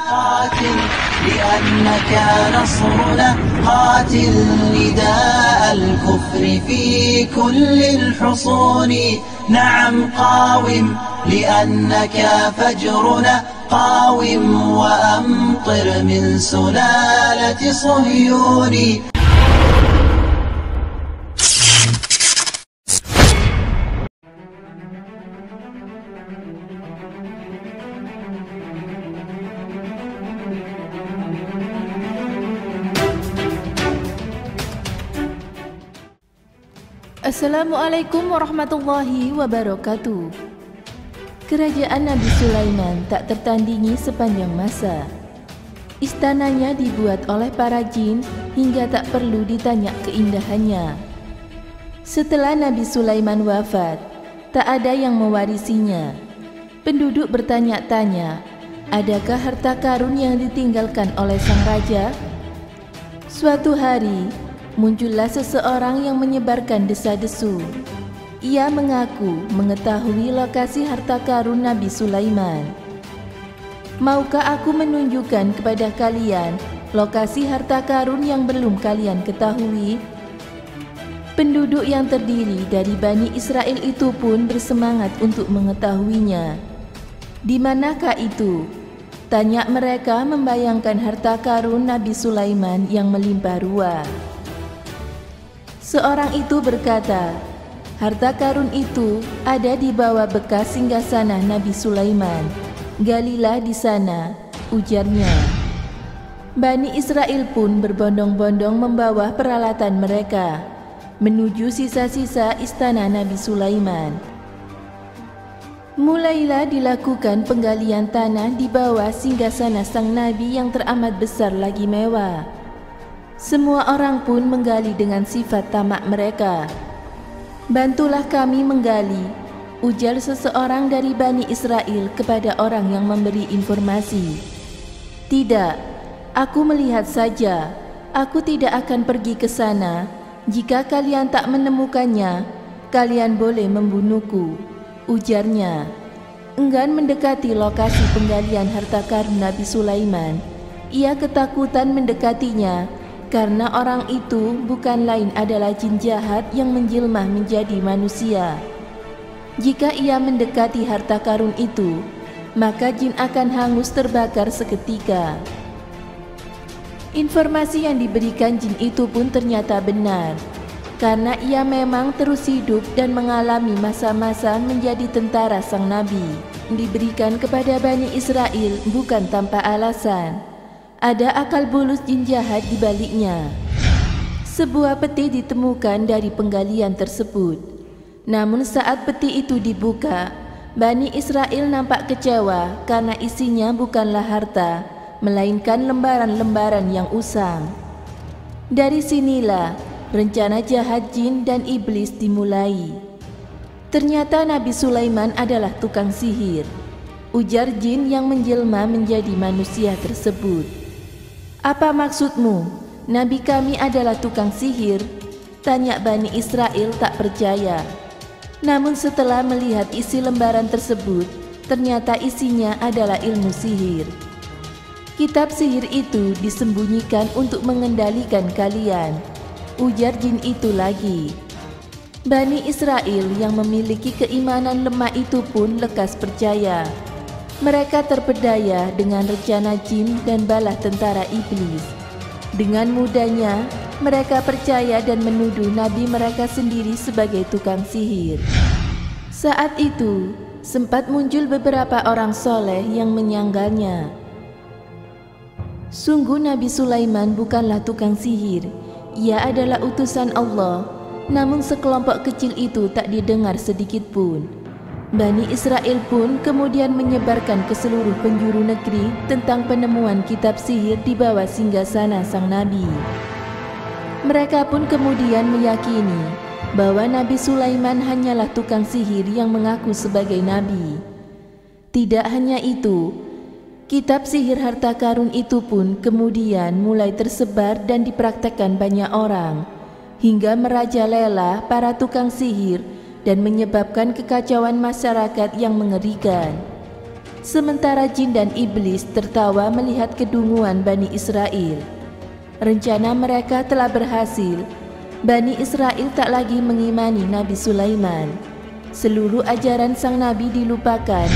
قاتل لأنك نصرنا، قاتل نداء الكفر في كل الحصون. نعم قاوم لأنك فجرنا، قاوم وأمطر من سلالة صهيون. Assalamualaikum warahmatullahi wabarakatuh. Kerajaan Nabi Sulaiman tak tertandingi sepanjang masa. Istananya dibuat oleh para jin hingga tak perlu ditanya keindahannya. Setelah Nabi Sulaiman wafat, tak ada yang mewarisinya. Penduduk bertanya-tanya, adakah harta karun yang ditinggalkan oleh sang raja? Suatu hari, muncullah seseorang yang menyebarkan desa-desu. Ia mengaku mengetahui lokasi harta karun Nabi Sulaiman. Maukah aku menunjukkan kepada kalian lokasi harta karun yang belum kalian ketahui? Penduduk yang terdiri dari Bani Israel itu pun bersemangat untuk mengetahuinya. Di manakah itu? Tanya mereka membayangkan harta karun Nabi Sulaiman yang melimpah ruah. Seorang itu berkata, harta karun itu ada di bawah bekas singgasana Nabi Sulaiman. Galilah di sana, ujarnya. Bani Israel pun berbondong-bondong membawa peralatan mereka menuju sisa-sisa istana Nabi Sulaiman. Mulailah dilakukan penggalian tanah di bawah singgasana sang Nabi yang teramat besar lagi mewah. Semua orang pun menggali dengan sifat tamak mereka. Bantulah kami menggali, ujar seseorang dari Bani Israel kepada orang yang memberi informasi. Tidak, aku melihat saja. Aku tidak akan pergi ke sana. Jika kalian tak menemukannya, kalian boleh membunuhku, ujarnya. Enggan mendekati lokasi penggalian harta karun Nabi Sulaiman. Ia ketakutan mendekatinya, karena orang itu bukan lain adalah jin jahat yang menjelma menjadi manusia. Jika ia mendekati harta karun itu, maka jin akan hangus terbakar seketika. Informasi yang diberikan jin itu pun ternyata benar, karena ia memang terus hidup dan mengalami masa-masa menjadi tentara sang Nabi. Diberikan kepada Bani Israel bukan tanpa alasan. Ada akal bulus jin jahat di baliknya. Sebuah peti ditemukan dari penggalian tersebut. Namun saat peti itu dibuka, Bani Israel nampak kecewa karena isinya bukanlah harta, melainkan lembaran-lembaran yang usang. Dari sinilah rencana jahat jin dan iblis dimulai. Ternyata Nabi Sulaiman adalah tukang sihir, ujar jin yang menjelma menjadi manusia tersebut. Apa maksudmu? Nabi kami adalah tukang sihir? Tanya Bani Israel tak percaya. Namun setelah melihat isi lembaran tersebut, ternyata isinya adalah ilmu sihir. Kitab sihir itu disembunyikan untuk mengendalikan kalian, ujar jin itu lagi. Bani Israel yang memiliki keimanan lemah itu pun lekas percaya. Mereka terpedaya dengan rencana jin dan bala tentara iblis. Dengan mudahnya, mereka percaya dan menuduh Nabi mereka sendiri sebagai tukang sihir. Saat itu, sempat muncul beberapa orang soleh yang menyanggalnya. Sungguh Nabi Sulaiman bukanlah tukang sihir. Ia adalah utusan Allah. Namun sekelompok kecil itu tak didengar sedikit pun. Bani Israel pun kemudian menyebarkan ke seluruh penjuru negeri tentang penemuan kitab sihir di bawah singgasana sang Nabi. Mereka pun kemudian meyakini bahwa Nabi Sulaiman hanyalah tukang sihir yang mengaku sebagai Nabi. Tidak hanya itu, kitab sihir harta karun itu pun kemudian mulai tersebar dan dipraktekkan banyak orang, hingga merajalela para tukang sihir dan menyebabkan kekacauan masyarakat yang mengerikan. Sementara jin dan iblis tertawa melihat kedunguan Bani Israel. Rencana mereka telah berhasil. Bani Israel tak lagi mengimani Nabi Sulaiman. Seluruh ajaran sang Nabi dilupakan.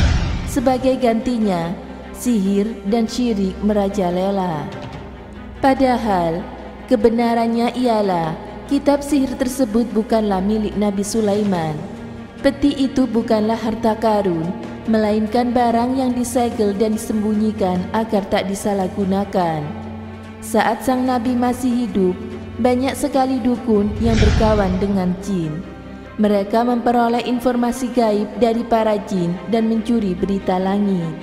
Sebagai gantinya, sihir dan syirik merajalela. Padahal, kebenarannya ialah kitab sihir tersebut bukanlah milik Nabi Sulaiman. Peti itu bukanlah harta karun, melainkan barang yang disegel dan disembunyikan agar tak disalahgunakan. Saat sang Nabi masih hidup, banyak sekali dukun yang berkawan dengan jin. Mereka memperoleh informasi gaib dari para jin dan mencuri berita langit.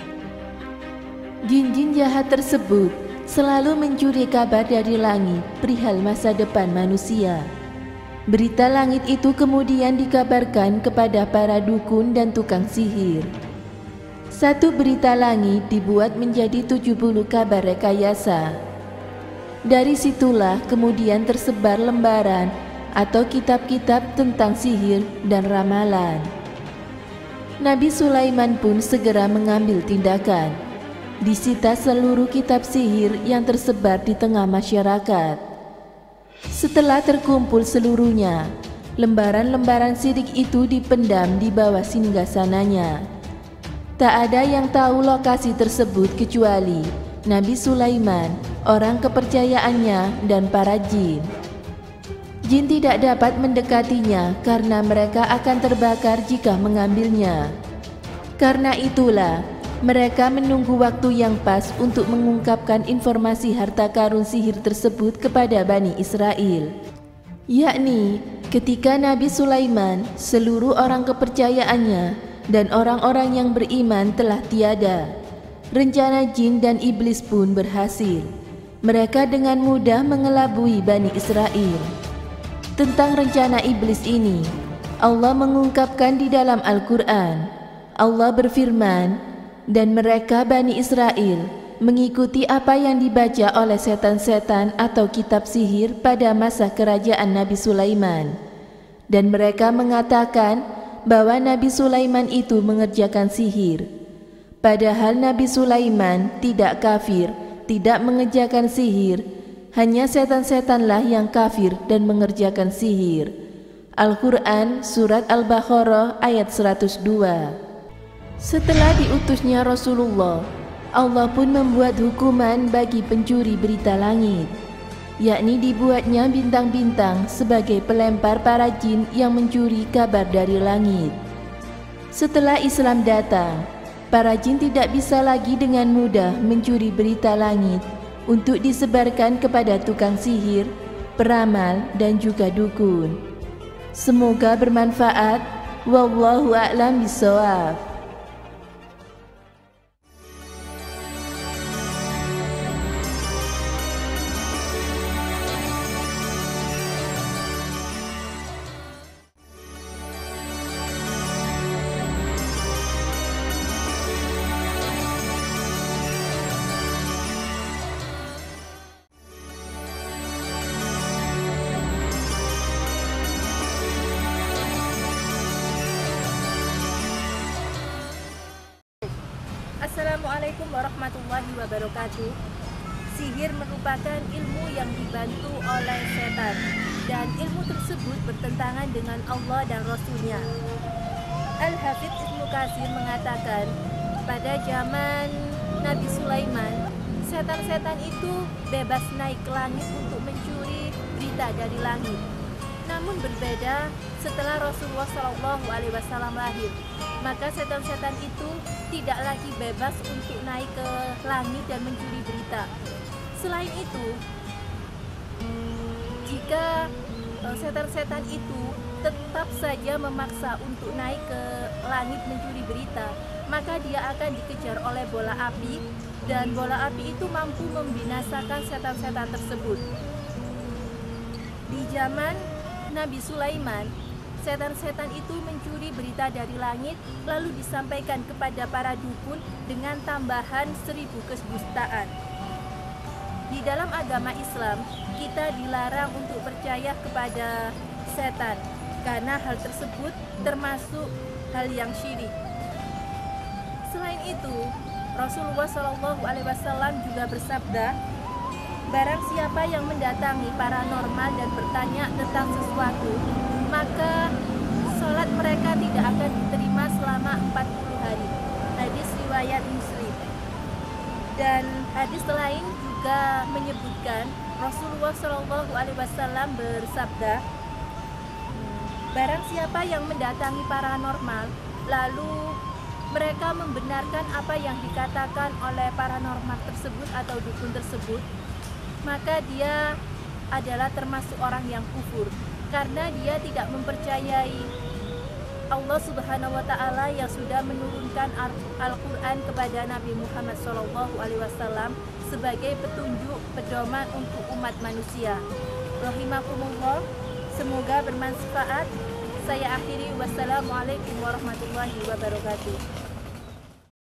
Jin-jin jahat tersebut selalu mencuri kabar dari langit perihal masa depan manusia. Berita langit itu kemudian dikabarkan kepada para dukun dan tukang sihir. Satu berita langit dibuat menjadi 70 kabar rekayasa. Dari situlah kemudian tersebar lembaran atau kitab-kitab tentang sihir dan ramalan. Nabi Sulaiman pun segera mengambil tindakan. Disita seluruh kitab sihir yang tersebar di tengah masyarakat. Setelah terkumpul seluruhnya, lembaran-lembaran sirik itu dipendam di bawah singgasananya. Tak ada yang tahu lokasi tersebut kecuali Nabi Sulaiman, orang kepercayaannya, dan para jin. Jin tidak dapat mendekatinya karena mereka akan terbakar jika mengambilnya. Karena itulah, mereka menunggu waktu yang pas untuk mengungkapkan informasi harta karun sihir tersebut kepada Bani Israel. Yakni, ketika Nabi Sulaiman, seluruh orang kepercayaannya, dan orang-orang yang beriman telah tiada. Rencana jin dan iblis pun berhasil. Mereka dengan mudah mengelabui Bani Israel. Tentang rencana iblis ini, Allah mengungkapkan di dalam Al-Quran. Allah berfirman, dan mereka Bani Israel mengikuti apa yang dibaca oleh setan-setan atau kitab sihir pada masa kerajaan Nabi Sulaiman. Dan mereka mengatakan bahwa Nabi Sulaiman itu mengerjakan sihir. Padahal Nabi Sulaiman tidak kafir, tidak mengerjakan sihir. Hanya setan-setanlah yang kafir dan mengerjakan sihir. Al-Quran Surat Al-Baqarah ayat 102. Setelah diutusnya Rasulullah, Allah pun membuat hukuman bagi pencuri berita langit, yakni dibuatnya bintang-bintang sebagai pelempar para jin yang mencuri kabar dari langit. Setelah Islam datang, para jin tidak bisa lagi dengan mudah mencuri berita langit untuk disebarkan kepada tukang sihir, peramal, dan juga dukun. Semoga bermanfaat. Wallahu a'lam bishawab. Assalamualaikum warahmatullahi wabarakatuh. Sihir merupakan ilmu yang dibantu oleh setan, dan ilmu tersebut bertentangan dengan Allah dan Rasulnya. Al-Hafidz Ibnu Katsir mengatakan, pada zaman Nabi Sulaiman, setan-setan itu bebas naik ke langit untuk mencuri berita dari langit. Namun berbeda setelah Rasulullah SAW lahir, maka setan-setan itu tidak lagi bebas untuk naik ke langit dan mencuri berita. Selain itu, jika setan-setan itu tetap saja memaksa untuk naik ke langit mencuri berita, maka dia akan dikejar oleh bola api, dan bola api itu mampu membinasakan setan-setan tersebut. Di zaman Nabi Sulaiman, setan-setan itu mencuri berita dari langit lalu disampaikan kepada para dukun dengan tambahan 1000 kedustaan. Di dalam agama Islam, kita dilarang untuk percaya kepada setan karena hal tersebut termasuk hal yang syirik. Selain itu, Rasulullah SAW juga bersabda, barang siapa yang mendatangi paranormal dan bertanya tentang sesuatu, maka sholat mereka tidak akan diterima selama 40 hari. Hadis riwayat Muslim. Dan hadis lain juga menyebutkan Rasulullah SAW bersabda, barang siapa yang mendatangi paranormal lalu mereka membenarkan apa yang dikatakan oleh paranormal tersebut atau dukun tersebut, maka dia adalah termasuk orang yang kufur, karena dia tidak mempercayai Allah Subhanahu wa Ta'ala yang sudah menurunkan Al-Quran kepada Nabi Muhammad SAW sebagai petunjuk pedoman untuk umat manusia. Rahimakumullah, semoga bermanfaat. Saya akhiri, wassalamualaikum warahmatullahi wabarakatuh.